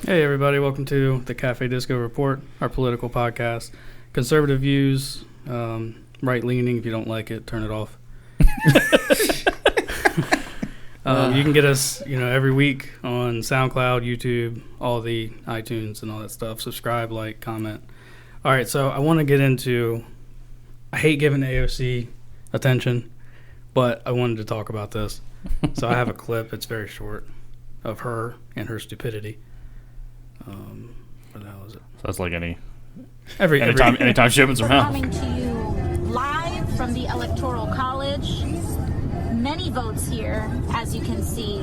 Hey everybody, welcome to the Cafe Disco Report, our political podcast. Conservative views, right-leaning. If you don't like it, turn it off. You can get us, every week on SoundCloud, YouTube, all the iTunes and all that stuff. Subscribe, like, comment. All right, so I want to get into, I hate giving AOC attention, but I wanted to talk about this. So I have a clip, it's very short, of her and her stupidity. What the hell is it? So that's like anytime shipments We're around. coming to you live from the Electoral College. Many votes here, as you can see.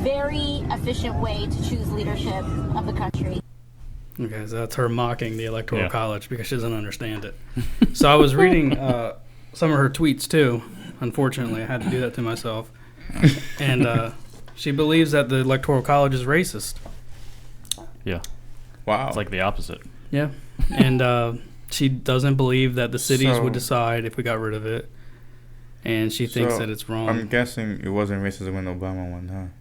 Very efficient way to choose leadership of the country. Okay, so that's her mocking the Electoral College because she doesn't understand it. So I was reading some of her tweets too. Unfortunately, I had to do that to myself. And she believes that the Electoral College is racist. Yeah. Wow. It's like the opposite. Yeah. And she doesn't believe that the cities would decide if we got rid of it. And she thinks that it's wrong. I'm guessing it wasn't racist when Obama won,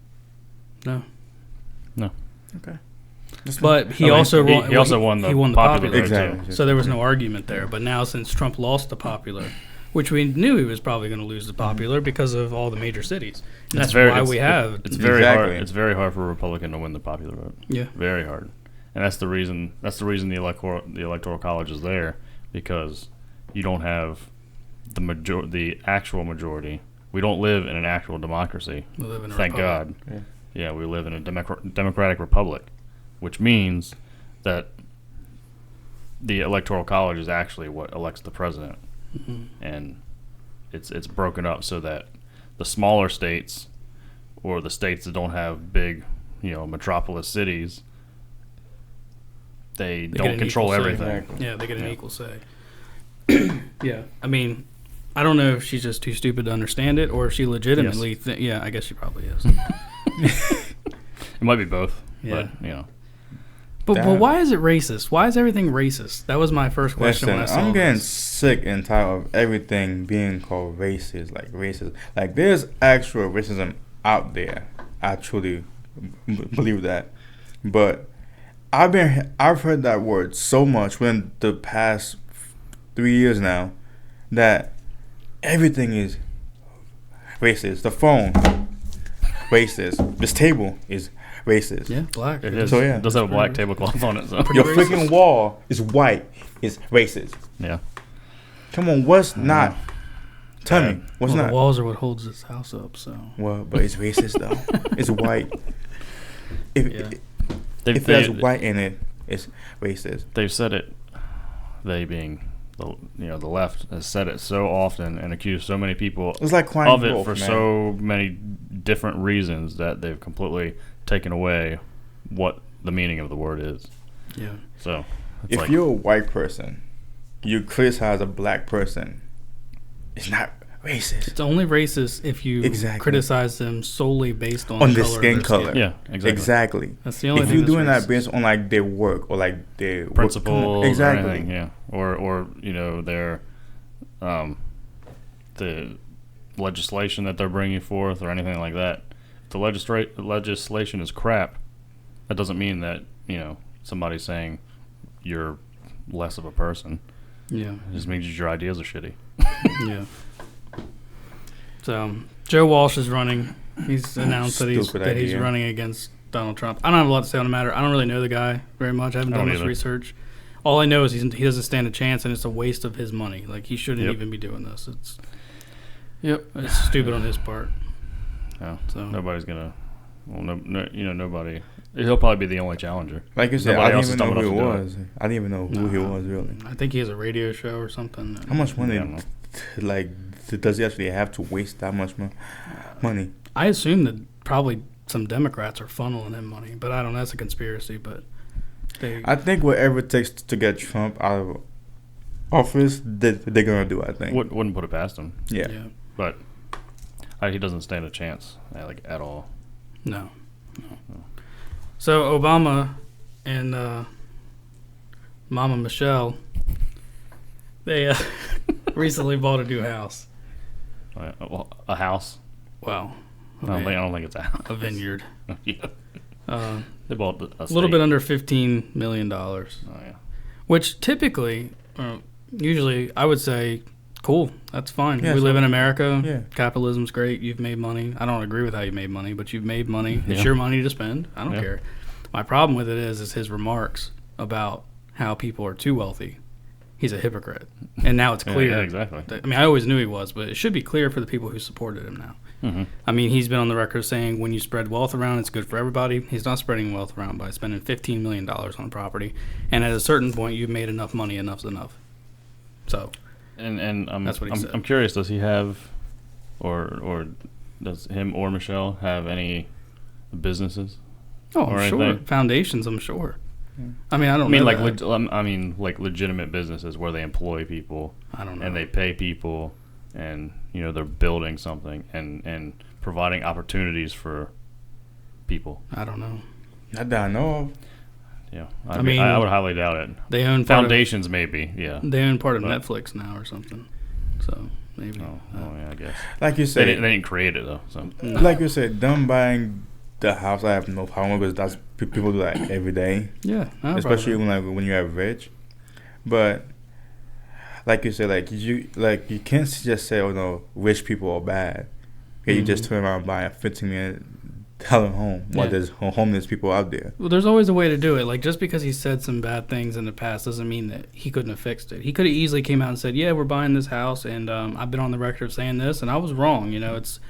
huh? No. Okay. But he also won the popular. Exactly. So there was no argument there. But now since Trump lost the popular, which we knew he was probably going to lose the popular because of all the major cities. And that's why we have. It's very hard. It's very hard for a Republican to win the popular vote. Yeah. Very hard. And that's the reason. That's the reason the electoral college is there, because you don't have the actual majority. We don't live in an actual democracy. We live in a Thank republic. God. Yeah, we live in a democratic republic, which means that the electoral college is actually what elects the president. Mm-hmm. And it's broken up so that the smaller states, or the states that don't have big, metropolis cities, they don't control everything. Yeah, they get an equal say. Yeah, I mean, I don't know if she's just too stupid to understand it, or if she legitimately I guess she probably is. It might be both. Yeah. But, But why is it racist? Why is everything racist? That was my first question when I saw I'm getting this. sick and tired of everything being called racist, like racist. Like, there's actual racism out there. I truly believe that. But I've heard that word so much within the past 3 years now that everything is racist. The phone, racist. This table is racist. Yeah, black. it is. So, yeah. It does have a black tablecloth on it. So. Your freaking wall is white. It's racist. Yeah. Come on, what's not? Tell me, what's not? The walls are what holds this house up, so. Well, but it's racist though. It's white. If it has white in it, it's racist. They've said it. They being the left has said it so often and accused so many people It's like of it for so many different reasons that they've completely taken away what the meaning of the word is. Yeah. So if you're a white person, you criticize a black person, it's not racist. It's only racist if you criticize them solely based on the skin color. Yeah, exactly. That's the only if thing. If you're doing racist. that based on like their work or like their principles, exactly, or anything, yeah, or their the legislation that they're bringing forth or anything like that. If the legislation is crap, that doesn't mean that somebody's saying you're less of a person. Yeah, it just means your ideas are shitty. Yeah. So Joe Walsh is running. He's announced that he's running against Donald Trump. I don't have a lot to say on the matter. I don't really know the guy very much. I haven't done much research. All I know is he doesn't stand a chance, and it's a waste of his money. Like, he shouldn't even be doing this. It's stupid on his part. Yeah. So nobody's gonna. Well, nobody. He'll probably be the only challenger. Like you said, I didn't even know who he was. I didn't even know who he was really. I think he has a radio show or something. How much money? Does he actually have to waste that much money? I assume that probably some Democrats are funneling him money, but I don't know. That's a conspiracy. But I think whatever it takes to get Trump out of office, they're gonna do. I think wouldn't put it past him. Yeah. But he doesn't stand a chance, at all. No. So Obama and Mama Michelle, they recently bought a new house. A house? Wow. I don't think it's a house. A vineyard. Yeah. They bought a little bit under $15 million. Oh, yeah. Which typically, usually, I would say, cool, that's fine. Yeah, we so- live in America. Yeah. Capitalism's great. You've made money. I don't agree with how you made money, but you've made money. It's Yeah. your money to spend. I don't Yeah. care. My problem with it is his remarks about how people are too wealthy. He's a hypocrite. And now it's clear. Yeah, exactly. I mean, I always knew he was, but it should be clear for the people who supported him now. Mm-hmm. I mean, he's been on the record saying when you spread wealth around, it's good for everybody. He's not spreading wealth around by spending $15 million on a property. And at a certain point, you've made enough money, enough's enough. So, And That's what he said. I'm curious, does he have, or does him or Michelle have any businesses? oh, Or I'm sure. anything. Foundations, I'm sure. I mean, I don't I mean, know like that. like legitimate businesses where they employ people I don't know. and they pay people, and they're building something and providing opportunities for people. I don't know. Not that I know of. Yeah, I mean, I would highly doubt it. They own part Foundations, maybe. Yeah. They own part of But- Netflix now or something. So, maybe. Oh, yeah, I guess. Like you They said, didn't create it though. So like you said, them buying the house, I have no problem with, because that's people do that every day, Yeah. especially when you're rich. But like you said, you can't just say, oh no, rich people are bad. Okay, you just turn around and buy a $15 million home while Yeah. there's homeless people out there. Well, there's always a way to do it. Like, just because he said some bad things in the past doesn't mean that he couldn't have fixed it. He could have easily came out and said, yeah, we're buying this house, and I've been on the record of saying this, and I was wrong. It's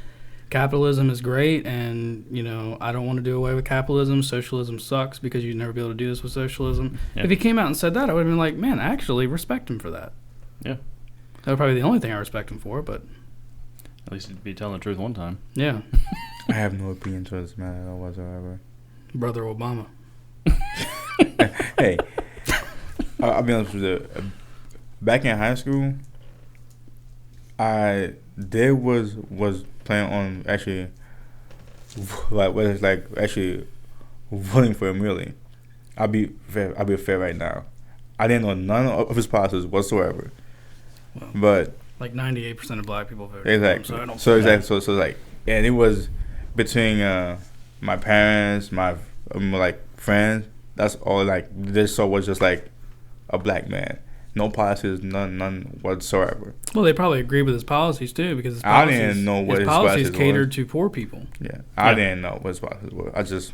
capitalism is great, and, I don't want to do away with capitalism. Socialism sucks because you'd never be able to do this with socialism. Yeah. If he came out and said that, I would have been like, man, I actually respect him for that. yeah, That would probably be the only thing I respect him for, but, at least he'd be telling the truth one time. yeah. I have no opinion towards this matter at all whatsoever. Brother Obama. Hey, I'll be honest with you. Back in high school, I was planning on actually actually voting for him. Really, I'll be fair right now. I didn't know none of his policies whatsoever, Well, but like 98% of black people voted. exactly. For him, So like, and it was between my parents, my friends. That's all. Like, this show was just like a black man. No policies, none whatsoever. Well, they probably agree with his policies too, because his I policies, didn't know what his policies policies catered was. to poor people. Yeah, I Yeah. didn't know what his policies were. I just.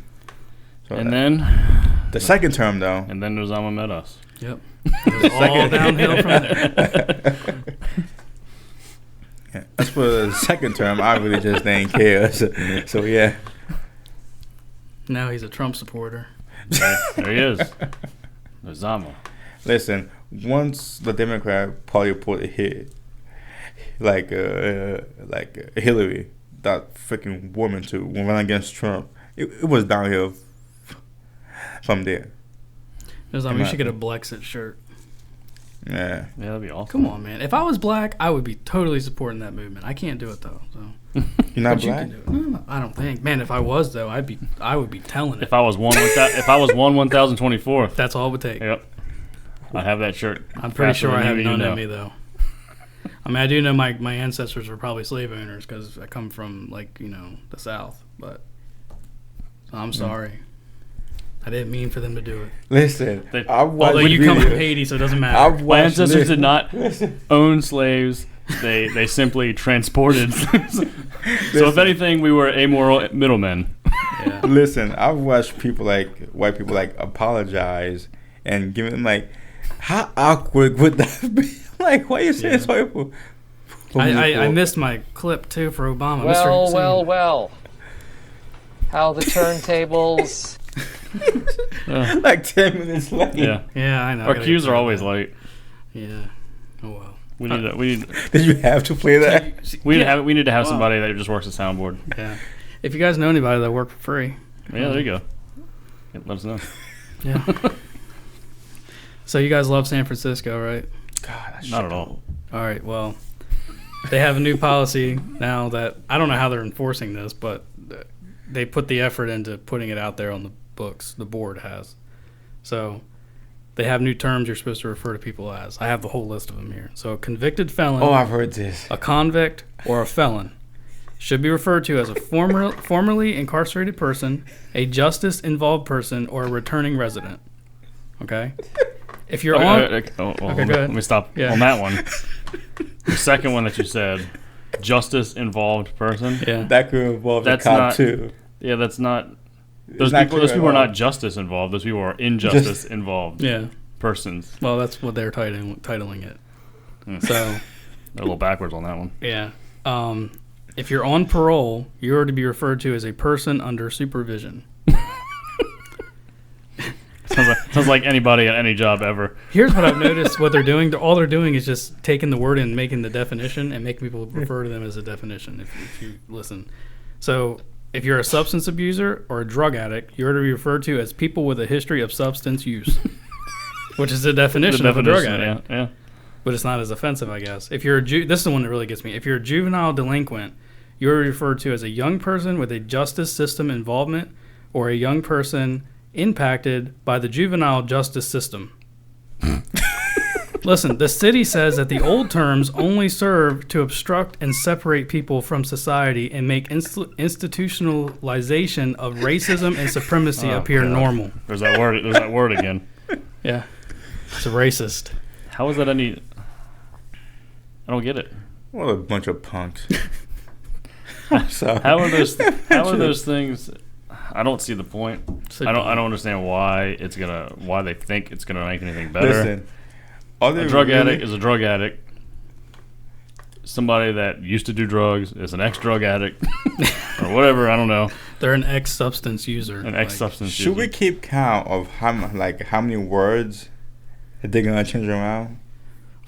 So And that- then the second term though. Osama met us. Yep. It was all downhill from there. Yeah, as for the second term, I really just didn't care. So yeah. Now he's a Trump supporter. There he is, Osama. Listen, once the Democrat Party put a hit, like Hillary, that freaking woman, to run against Trump, it was downhill from there. You should get a Blexit shirt. Yeah. Yeah, that'd be awesome. Come on, man. If I was black, I would be totally supporting that movement. I can't do it though. So. You're not But you black? can do it. No, I don't think. Man, if I was though, I would be telling it. If I was one 1024th. That's all it would take. Yep. I have that shirt. I'm pretty faster sure I than have you none know. in me though. I mean, I do know my ancestors were probably slave owners because I come from the South. But so I'm sorry. I didn't mean for them to do it. Listen, They- I watched Although you come from videos. Haiti, so it doesn't I matter. My watched ancestors this. did not own slaves. They simply transported. So if anything, we were amoral middlemen. Yeah. Listen, I've watched white people apologize and give them how awkward would that be? Why are you saying sorry for I missed my clip too for Obama. Well, Mr. Hussein. well. How the turntables. 10 minutes late. Yeah. Yeah, I know. Our cues are always late. Yeah. Oh well. We need Did you have to play that? we need to have somebody that just works the soundboard. Yeah. If you guys know anybody that work for free. Yeah, there you go. Yeah, let us know. Yeah. So you guys love San Francisco, right? God, Not at all. All right. Well, they have a new policy now that I don't know how they're enforcing this, but they put the effort into putting it out there on the books. The board has. So they have new terms you're supposed to refer to people as. I have the whole list of them here. So a convicted felon, Oh, I've heard this. a convict, or a felon should be referred to as a formerly incarcerated person, a justice-involved person, or a returning resident. Okay? If you're Okay, go ahead. Let me stop Yeah. on that one. The second one that you said, justice-involved person. Yeah. That could involve the That's cop not- too. Yeah, that's not. Those not people. clear Those at people are all. not justice involved. Those people are injustice involved. Yeah. Persons. Well, that's what they're titling it. So, They're a little backwards on that one. yeah. If you're on parole, you are to be referred to as a person under supervision. Sounds like anybody at any job ever. Here's what I've noticed. What they're doing, all they're doing is just taking the word and making the definition and making people refer to them as a definition. If you listen, so if you're a substance abuser or a drug addict, you're to be referred to as people with a history of substance use, which is the definition of a drug addict. Yeah. But it's not as offensive, I guess. If you're this is the one that really gets me. If you're a juvenile delinquent, you're referred to as a young person with a justice system involvement or a young person impacted by the juvenile justice system. Listen, the city says that the old terms only serve to obstruct and separate people from society and make institutionalization of racism and supremacy appear God. normal. There's that word. There's that word again. Yeah, it's a racist. How is that any? I don't get it. What a bunch of punks. So How are those? How are those things? I don't see the point. So I don't understand why why they think it's gonna make anything better. listen, are they A drug really- addict is a drug addict. Somebody that used to do drugs is an ex-drug addict or whatever. I don't know. They're an ex-substance user. An ex-substance Should we user. keep count of how many words that they're gonna change around?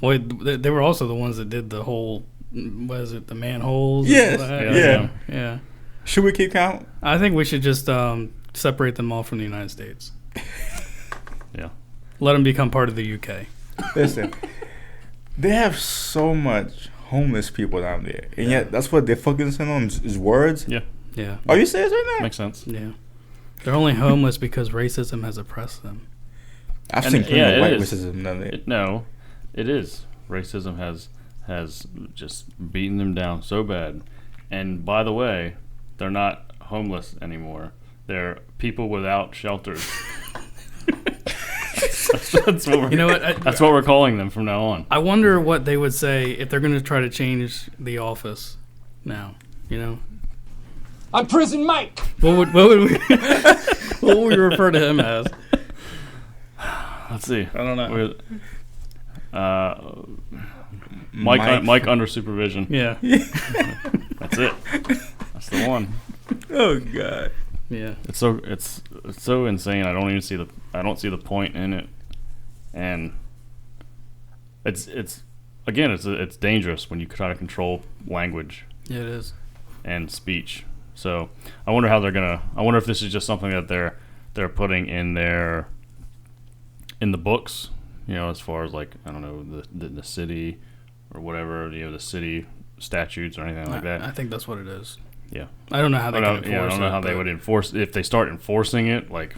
Well, they were also the ones that did the whole, what is it, the manholes? and Yes, all that? yeah. Yeah. Should we keep count? I think we should just separate them all from the United States. Yeah. Let them become part of the UK. Listen, they have so much homeless people down there, and yet that's what they're focusing on is words. Yeah. Yeah. Are you serious right now? Makes sense. Yeah. They're only homeless because racism has oppressed them. I've And seen plenty yeah, of it white is. racism down there. No, it is. Racism has just beaten them down so bad. And by the way, they're not homeless anymore. They're people without shelters. that's what we're, You know what? that's what we're calling them from now on. I wonder what they would say if they're going to try to change The Office now. You know, I'm Prison Mike. what would we what would we refer to him as? Let's see. I don't know. Mike under supervision. Yeah. That's it. That's the one. Oh God. Yeah. It's so insane. I don't see the point in it, and it's dangerous when you try to control language Yeah, it is. and speech. So I wonder I wonder if this is just something that they're putting in the books, you know, as far as like, I don't know, the city or whatever, you know, the city statutes or anything like that. I think that's what it is. Yeah. I don't know how they can enforce it. I don't know how they but- would enforce if they start enforcing it well,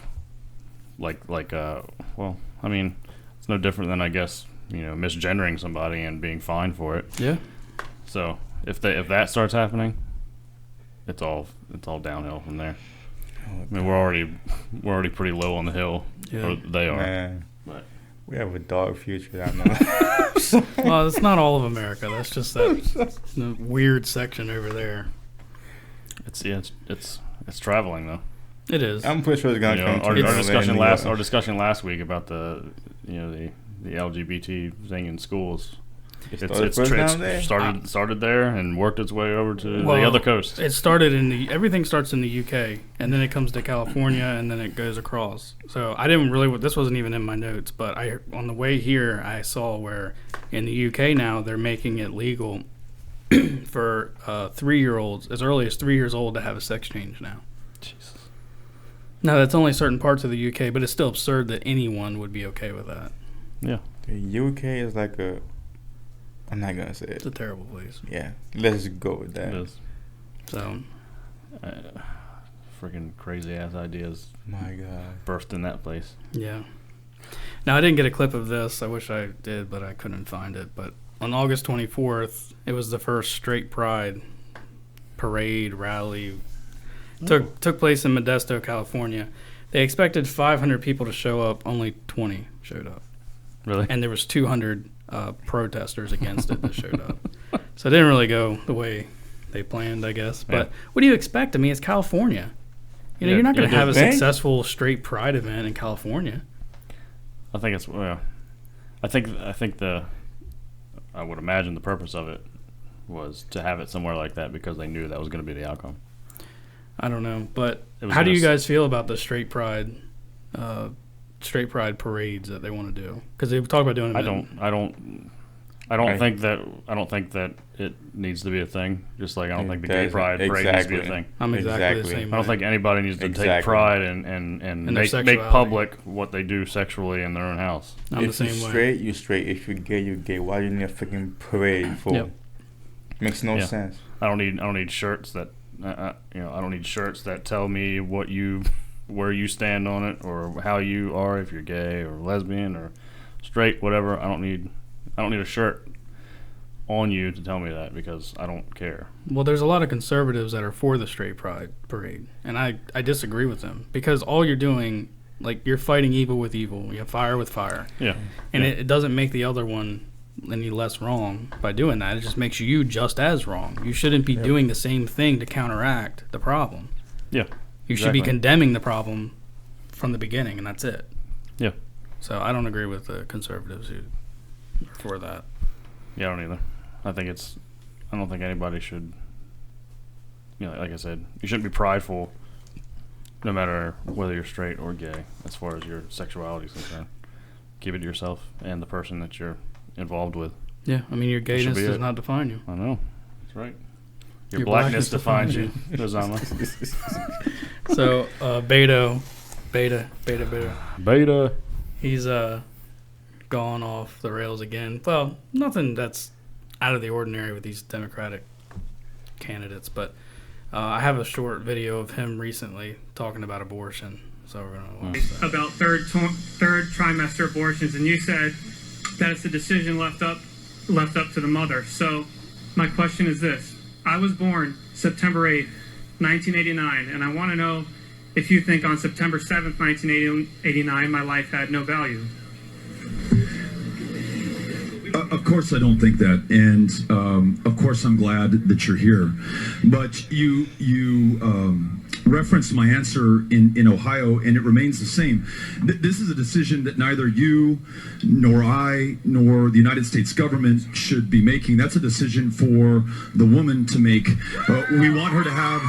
I mean, it's no different than, I guess, you know, misgendering somebody and being fined for it. Yeah. So if that starts happening, it's all downhill from there. I mean, we're already pretty low on the hill. Yeah. Or they are. Man, But we have a dark future down there. Well, it's not all of America. That's just that the weird section over there. it's traveling though. It is. I'm pretty sure it's gonna You know, come our to discussion New York. our discussion last week about the LGBT thing in schools. It started first down there? Started there and worked its way over to the Well, other coast. It started everything starts in the UK, and then it comes to California, and then it goes across. So I didn't really, this wasn't even in my notes, but on the way here, I saw where in the UK now they're making it legal for 3-year-olds, as early as 3 years old, to have a sex change now. Jesus. Now, that's only certain parts of the UK, but it's still absurd that anyone would be okay with that. Yeah. The UK is like I'm not gonna say It's it. a terrible place. Yeah, let's go with that. It is. So, Freaking crazy ass ideas My God. birthed in that place. yeah. Now, I didn't get a clip of this. I wish I did, but I couldn't find it. But on August 24th, it was the first straight pride parade rally took place in Modesto, California. They expected 500 people to show up. Only 20 showed up. Really? And there was 200 protesters against it that showed up. So it didn't really go the way they planned, I guess. But what do you expect? I mean, it's California. You know, you're not going to have a successful straight pride event in California. I think it's I would imagine the purpose of it was to have it somewhere like that because they knew that was going to be the outcome. I don't know, but how do you guys feel about the straight pride parades that they want to do? Because they talk about doing it. I don't think that it needs to be a thing. Just like I don't think the gay pride parade needs to be a thing. I'm exactly the same way. I don't think anybody needs to take pride and make public what they do sexually in their own house. I'm the same way. If you're straight, you're straight. If you're gay, you're gay. Why do you need a freaking parade for? Yep. Makes no sense. I don't need shirts that I don't need shirts that tell me where you stand on it or how you are, if you're gay or lesbian or straight, whatever. I don't need a shirt on you to tell me that because I don't care. Well, there's a lot of conservatives that are for the straight pride parade, and I disagree with them because all you're doing, like, you're fighting evil with evil. You have fire with fire. Yeah. And it doesn't make the other one any less wrong by doing that. It just makes you just as wrong. You shouldn't be doing the same thing to counteract the problem. Yeah. You should be condemning the problem from the beginning, and that's it. Yeah. So I don't agree with the conservatives who are for that. Yeah, I don't either. I don't think anybody should, like I said, you shouldn't be prideful no matter whether you're straight or gay as far as your sexuality is concerned. Keep it to yourself and the person that you're involved with. Yeah, I mean, your gayness does not define you. I know. That's right. Your blackness defines you. Rosanna. So, Beta. He's gone off the rails again. Well, nothing that's out of the ordinary with these Democratic candidates, but I have a short video of him recently talking about abortion. So we're going to watch that. About third trimester abortions, and you said that it's a decision left up to the mother. So my question is this. I was born September 8th, 1989, and I want to know if you think on September 7th, 1989, my life had no value. Of course I don't think that, and of course I'm glad that you're here. But you referenced my answer in Ohio, and it remains the same. This is a decision that neither you, nor I, nor the United States government should be making. That's a decision for the woman to make. We want her to have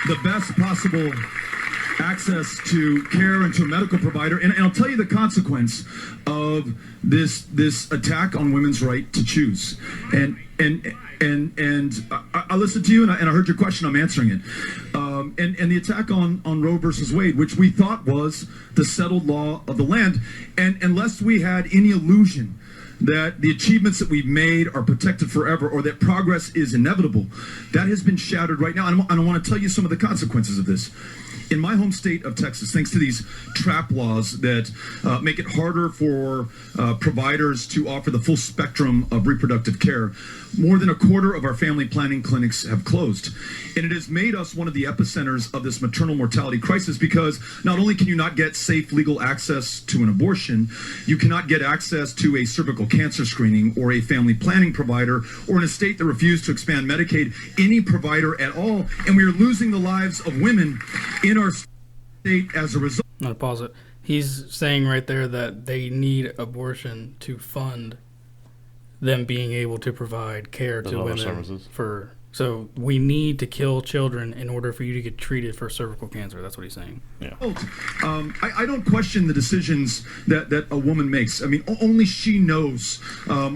the best possible access to care and to a medical provider, and I'll tell you the consequence of this attack on women's right to choose. And I listened to you, and I heard your question. I'm answering it. And the attack on Roe versus Wade, which we thought was the settled law of the land, and unless we had any illusion that the achievements that we've made are protected forever or that progress is inevitable, that has been shattered right now. And I want to tell you some of the consequences of this. In my home state of Texas, thanks to these trap laws that make it harder for providers to offer the full spectrum of reproductive care, more than a quarter of our family planning clinics have closed. And it has made us one of the epicenters of this maternal mortality crisis because not only can you not get safe legal access to an abortion, you cannot get access to a cervical cancer screening or a family planning provider, or in a state that refused to expand Medicaid, any provider at all. And we are losing the lives of women in our state as a result. I'm going to pause it. He's saying right there that they need abortion to fund them being able to provide care to women services. So we need to kill children in order for you to get treated for cervical cancer. That's what he's saying. Yeah. I don't question the decisions that a woman makes. I mean, only she knows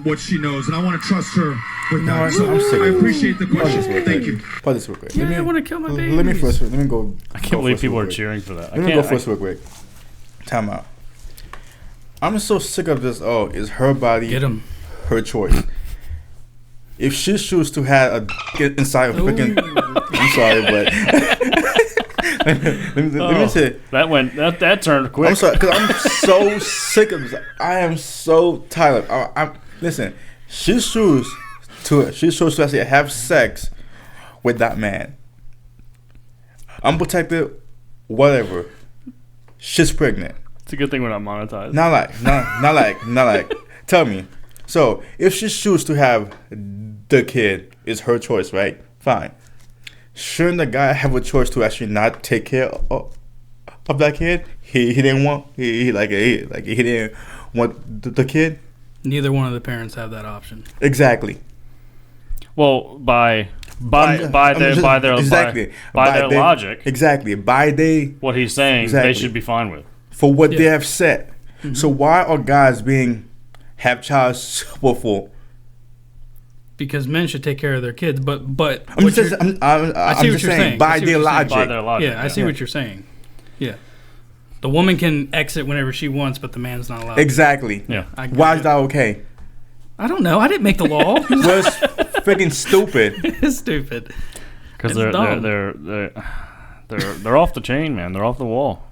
what she knows, and I want to trust her with that. So I appreciate the question. Thank you. Pause this real quick. Yeah, I want to kill my babies. Let me go. I can't believe people are cheering for that. Let me go first real quick. Time out. I'm just so sick of this. Oh, it's her body. Get him. Her choice. If she chooses to have a dick inside of freaking, I'm sorry, but let me say that turned quick. I'm sorry, because I'm so sick of this. I am so tired. Listen, she chooses to actually have sex with that man. Unprotected, whatever. She's pregnant. It's a good thing we're not monetized. Not like. Tell me. So if she chooses to have the kid, it's her choice, right? Fine. Shouldn't the guy have a choice to actually not take care of that kid? He didn't want he didn't want the kid. Neither one of the parents have that option. Exactly. Well, by their logic, exactly. What he's saying, exactly. They should be fine with for what they have said. Mm-hmm. So why are guys have child support for? Because men should take care of their kids, but I'm just saying by their logic. Yeah, I see what you're saying. Yeah, the woman can exit whenever she wants, but the man's not allowed. Exactly. Yeah. Why is that okay? I don't know. I didn't make the law. Well, it's freaking stupid. It's stupid. Because they're off the chain, man. They're off the wall.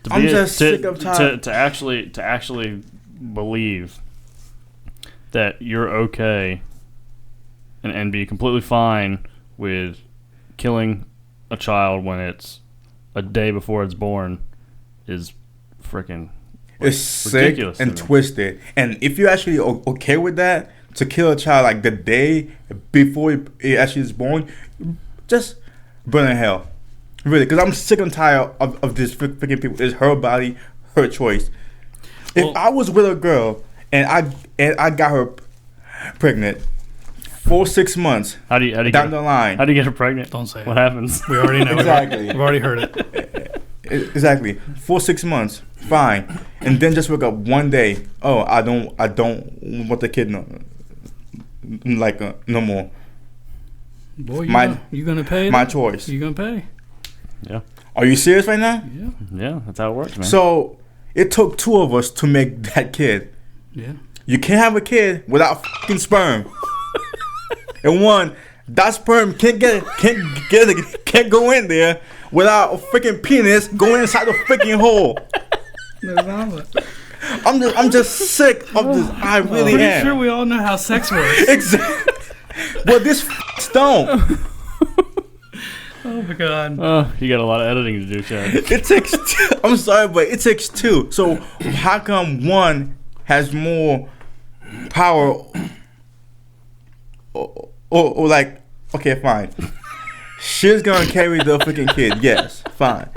I'm just sick of time. To actually believe that you're okay and be completely fine with killing a child when it's a day before it's born is freaking it's sick and twisted. And if you're actually okay with that, to kill a child like the day before it actually is born, just burn in hell. Really, because I'm sick and tired of this freaking people. It's her body, her choice. If I was with a girl and I got her pregnant for 6 months, how do you down the line? How do you get her pregnant? Don't say what happens. We already know. Exactly. We've already heard it. Exactly. For 6 months, fine, and then just wake up one day. Oh, I don't want the kid no more. Boy, you gonna pay? My choice. You gonna pay? Yeah. Are you serious right now? Yeah. Yeah, that's how it works, man. So it took 2 of us to make that kid. Yeah. You can't have a kid without fucking sperm. And one, that sperm can't go in there without a freaking penis going inside the freaking hole. I'm just sick of this. I really am. Pretty sure we all know how sex works. Exactly. Well, this don't. Oh my god. You got a lot of editing to do, Chad. It takes 2. I'm sorry, but it takes 2. So how come one has more power or like, okay, fine. She's gonna carry the freaking kid, yes, fine.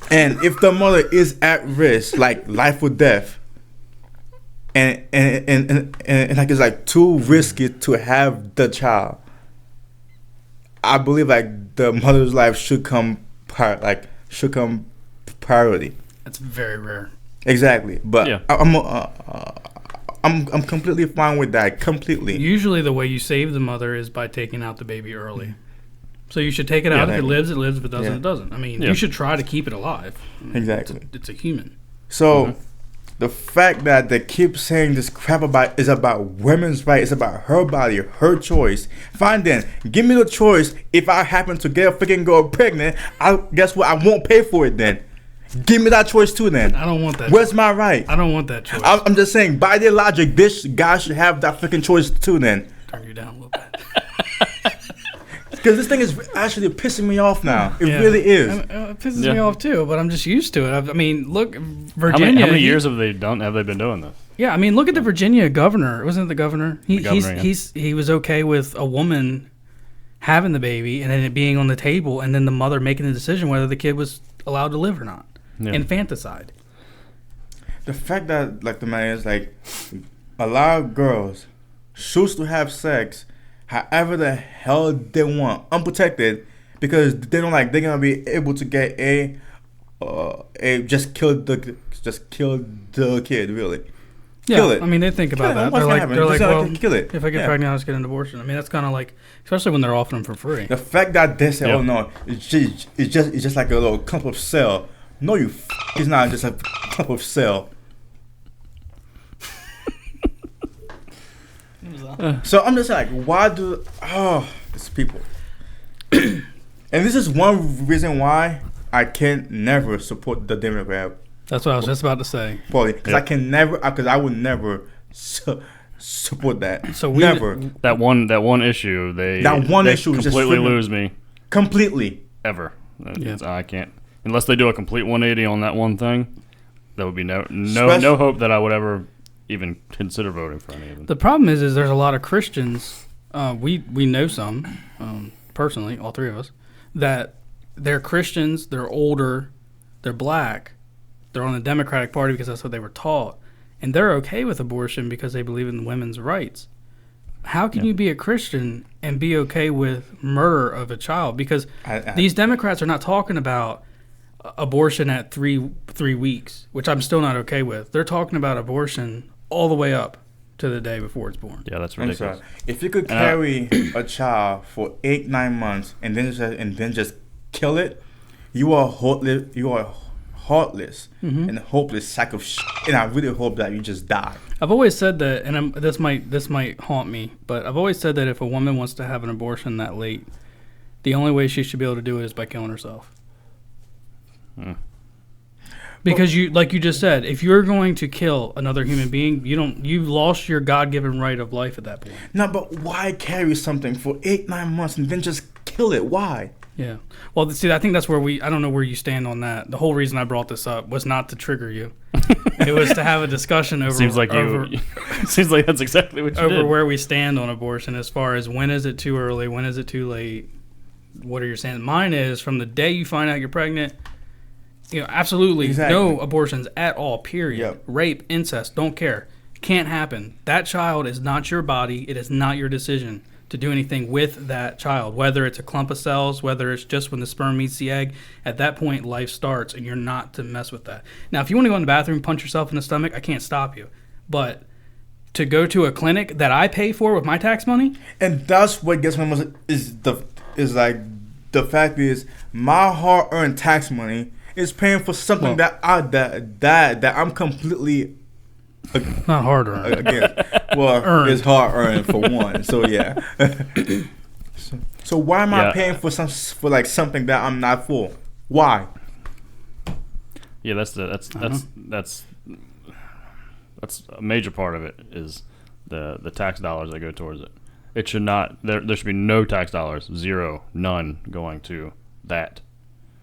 And if the mother is at risk, like life or death, and like it's like too risky to have the child, I believe like the mother's life should come priority. That's very rare. Exactly, but yeah. I'm completely fine with that. Completely. Usually, the way you save the mother is by taking out the baby early. So you should take it out. If it lives, it lives. If it doesn't, it doesn't. I mean, you should try to keep it alive. Exactly. It's a human. So the fact that they keep saying this crap is about women's rights, it's about her body, her choice. Fine then, give me the choice. If I happen to get a freaking girl pregnant, guess what? I won't pay for it then. Give me that choice too then. I don't want that. Where's my right? I don't want that choice. I'm just saying, by their logic, this guy should have that freaking choice too then. Turn you down a little bit. Because this thing is actually pissing me off now. It really is. It pisses me off too, but I'm just used to it. I mean, look, Virginia. How many years have they been doing this? Yeah, I mean, look at the Virginia governor. Wasn't it the governor? He was okay with a woman having the baby and then it being on the table, and then the mother making the decision whether the kid was allowed to live or not. Yeah. Infanticide. The fact that like the man is like a lot of girls choose to have sex however the hell they want, unprotected, because they don't like they're gonna be able to get a just kill the kid, really. Yeah, kill it. I mean they think about that. They're like, well, kill it. If I get pregnant, I'll just get an abortion. I mean that's kind of like, especially when they're offering them for free. The fact that they say, oh no, it's just like a little clump of cell. No, it's not just a clump of cell. So I'm just like, why do these people? And this is one reason why I can never support the Democrat. That's what I was just about to say. Because I can never, because I would never support that. So we never. That one issue, they issue just completely lose me. Completely. Ever. Yeah. I can't unless they do a complete 180 on that one thing. There would be no hope that I would ever even consider voting for any of them. The problem is there's a lot of Christians. We know some personally, all three of us, that they're Christians. They're older. They're black. They're on the Democratic Party because that's what they were taught, and they're okay with abortion because they believe in women's rights. How can you be a Christian and be okay with murder of a child? Because these Democrats are not talking about abortion at three weeks, which I'm still not okay with. They're talking about abortion all the way up to the day before it's born. Yeah, that's ridiculous. I'm sorry. If you could carry a child for 8-9 months and then just kill it, you are heartless. You are heartless and hopeless sack of shit. And I really hope that you just die. I've always said that, and this might haunt me, but I've always said that if a woman wants to have an abortion that late, the only way she should be able to do it is by killing herself. Because like you just said, if you're going to kill another human being, you've lost your God-given right of life at that point. No, but why carry something for 8-9 months and then just kill it? Why? Yeah. Well, see, I think that's where I don't know where you stand on that. The whole reason I brought this up was not to trigger you. It was to have a discussion over. Seems like that's exactly what you did. Over where we stand on abortion, as far as when is it too early, when is it too late, what are your stands? Mine is from the day you find out you're pregnant. Absolutely no abortions at all. Period. Yep. Rape, incest, don't care. Can't happen. That child is not your body. It is not your decision to do anything with that child, whether it's a clump of cells, whether it's just when the sperm meets the egg. At that point, life starts, and you're not to mess with that. Now, if you want to go in the bathroom and punch yourself in the stomach, I can't stop you. But to go to a clinic that I pay for with my tax money, and that's what gets me most is the fact is my hard-earned tax money is paying for something that I'm completely not hard earned. Again, well, it's hard earned for one. So yeah. so why am I paying for something that I'm not for? Why? Yeah, that's a major part of it is the tax dollars that go towards it. It should not. There should be no tax dollars, zero, none going to that.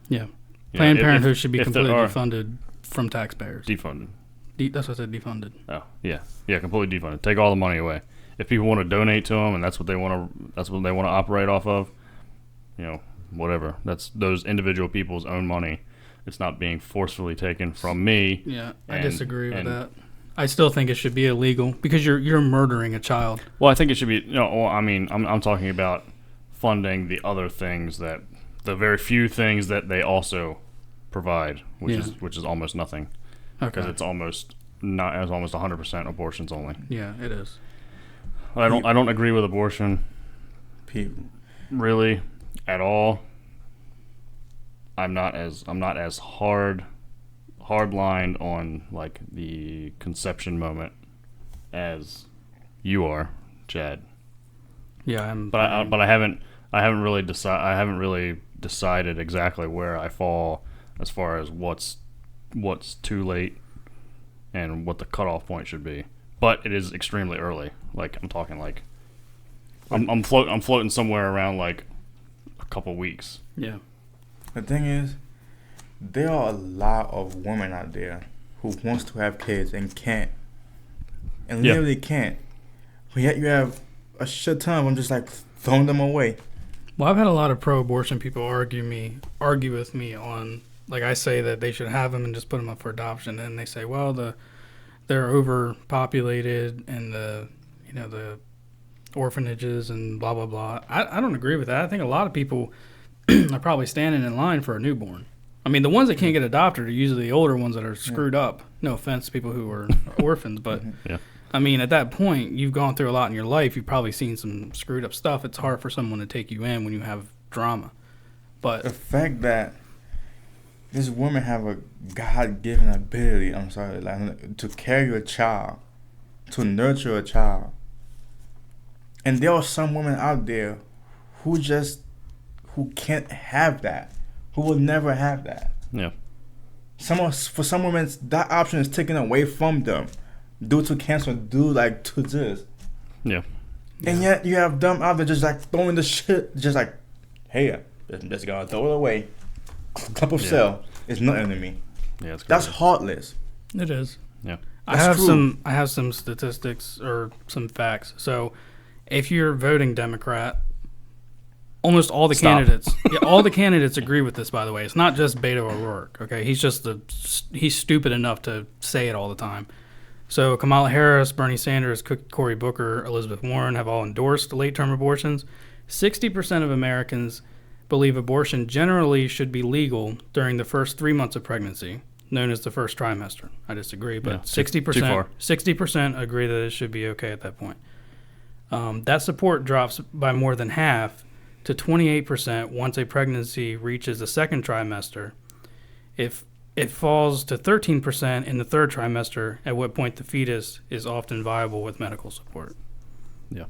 Yeah. Planned Parenthood should be completely funded from taxpayers. Defunded. That's what I said, defunded. Oh, yeah. Yeah, completely defunded. Take all the money away. If people want to donate to them and that's what they want to operate off of, whatever. That's those individual people's own money. It's not being forcefully taken from me. Yeah, I disagree with that. I still think it should be illegal because you're murdering a child. Well, I think it should be. I'm talking about funding the other things that the very few things that they also provide, which is almost nothing. Okay. Because it's almost 100% abortions only. Yeah, it is. I don't agree with abortion. People. Really, at all. I'm not as hard lined on like the conception moment as you are, Chad. Yeah, I haven't really decided exactly where I fall as far as what's too late and what the cutoff point should be. But it is extremely early. Like I'm talking like I'm floating somewhere around like a couple weeks. Yeah. The thing is, there are a lot of women out there who wants to have kids and can't, and literally can't. But yet you have a shit ton of them just like throwing them away. Well, I've had a lot of pro-abortion people argue with me on, like, I say that they should have them and just put them up for adoption, and they say, well, they're overpopulated and the orphanages and blah blah blah. I don't agree with that. I think a lot of people are probably standing in line for a newborn. I mean, the ones that can't get adopted are usually the older ones that are screwed up. No offense to people who are orphans, but I mean, at that point, you've gone through a lot in your life. You've probably seen some screwed up stuff. It's hard for someone to take you in when you have drama. But the fact that this woman have a God-given ability, to carry a child, to nurture a child. And there are some women out there who can't have that, who will never have that. Yeah. For some women, that option is taken away from them due to cancer, to this. Yeah. And yet you have them out there just like throwing the shit, just like, hey, just gotta throw it away. Cup of sale. It's nothing to me. Yeah, it's That's crazy. heartless. It is. Yeah. I have some statistics or some facts. So, if you're voting Democrat, almost all the candidates, all the candidates agree with this. By the way, it's not just Beto O'Rourke. Okay, he's stupid enough to say it all the time. So Kamala Harris, Bernie Sanders, Cory Booker, Elizabeth Warren have all endorsed late-term abortions. 60% of Americans believe abortion generally should be legal during the first 3 months of pregnancy, known as the first trimester. I disagree, but 60% agree that it should be okay at that point. That support drops by more than half to 28% once a pregnancy reaches the second trimester. If it falls to 13% in the third trimester, at what point the fetus is often viable with medical support. Yeah.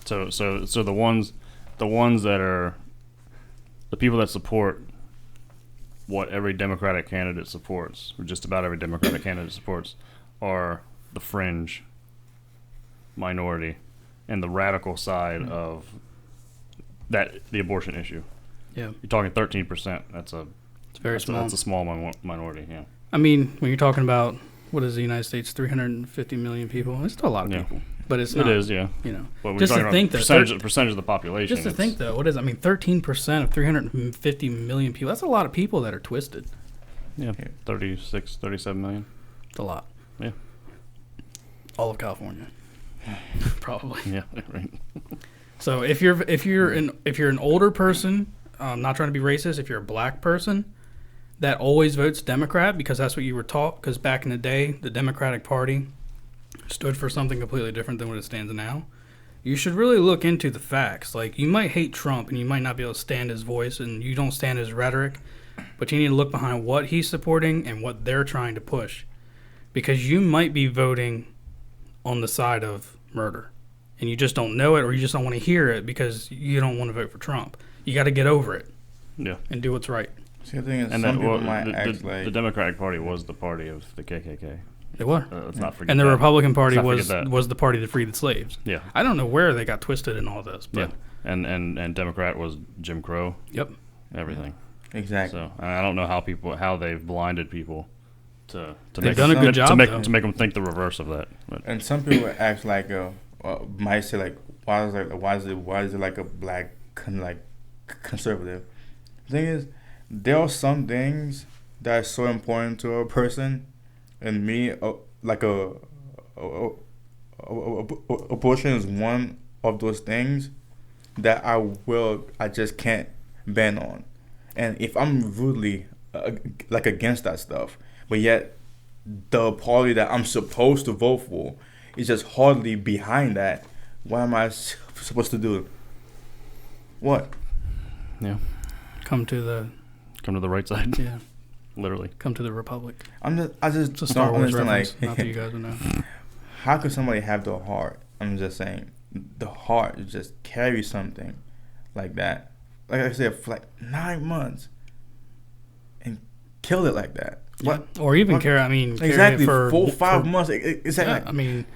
So the ones that are the people that support what every Democratic candidate supports, or just about every Democratic candidate supports, are the fringe minority and the radical side of the abortion issue. Yeah. You're talking 13%. It's very small. That's a small minority, yeah. I mean, when you're talking about, what is the United States, 350 million people, it's still a lot of people. But it's not. It is, yeah. You know, But just to think that percentage of the population. Just to think though, what is? I mean, 13% of 350 million people. That's a lot of people that are twisted. Yeah, 36, 37 million. It's a lot. Yeah. All of California, probably. Yeah, right. So if you're an older person, not trying to be racist, if you're a black person that always votes Democrat because that's what you were taught, because back in the day the Democratic Party stood for something completely different than what it stands now, you should really look into the facts. Like, you might hate Trump and you might not be able to stand his voice and you don't stand his rhetoric, but you need to look behind what he's supporting and what they're trying to push, because you might be voting on the side of murder and you just don't know it, or you just don't want to hear it because you don't want to vote for Trump. You got to get over it. Yeah. And do what's right. See, the thing is, And some that, people well, might act the Democratic Party was the party of the KKK. They were. Let's not forget And the that. Republican Party Let's not forget was the party that freed the slaves. Yeah. I don't know where they got twisted in all this, but yeah. And Democrat was Jim Crow. Yep. Everything. Exactly. So I don't know how they've blinded people to They've make done a good job, to though. make them think the reverse of that. But And some people act like might say like, why is it like a black conservative? The thing is, there are some things that are so important to a person, and me, abortion is one of those things that I just can't ban on. And if I'm rudely against that stuff, but yet the party that I'm supposed to vote for is just hardly behind that, what am I supposed to do? What? yeah, come to the right side. yeah, Literally. come to the Republic. I just It's a Star don't Wars understand, reference. like, Not that you guys would know. how could somebody have the heart? I'm just saying, the heart to just carry something like that, like I said, for like 9 months, and kill it like that. What? Or even What? carry Exactly, it for 4 or 5 for- months. It's Yeah, like, I mean,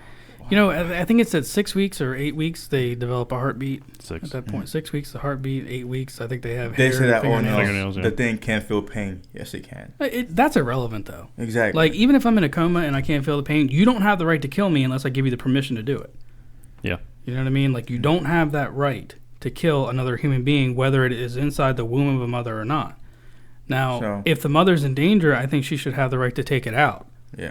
I think it's at 6 weeks or 8 weeks they develop a heartbeat. 6. At that point, 6 weeks the heartbeat, 8 weeks I think they have. they hair, say that fingernails, yeah. the thing can't feel pain. Yes, it can. That's irrelevant though. Exactly. Like, even if I'm in a coma and I can't feel the pain, you don't have the right to kill me unless I give you the permission to do it. Yeah. You know what I mean? Like, you don't have that right to kill another human being, whether it is inside the womb of a mother or not. Now, So- if the mother's in danger, I think she should have the right to take it out. Yeah.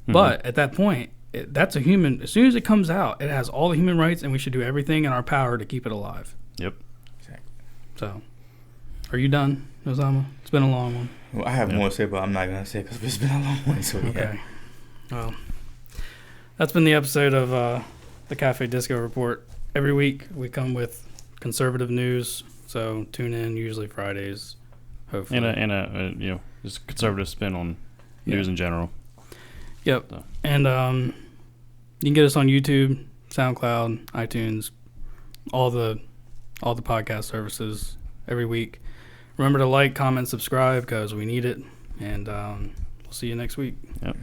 But at that point, that's a human. As soon as it comes out, it has all the human rights, and we should do everything in our power to keep it alive. Yep. Exactly. So, are you done, Osama? It's been a long one. Well, I have more to say, but I'm not gonna say because it's been a long one. So Okay. Well, that's been the episode of the Cafe Disco Report. Every week we come with conservative news, so tune in. Usually Fridays, hopefully. And a just a conservative spin on news in general. Yep. So. And you can get us on YouTube, SoundCloud, iTunes, all the podcast services every week. Remember to like, comment, subscribe because we need it. And we'll see you next week. Yep.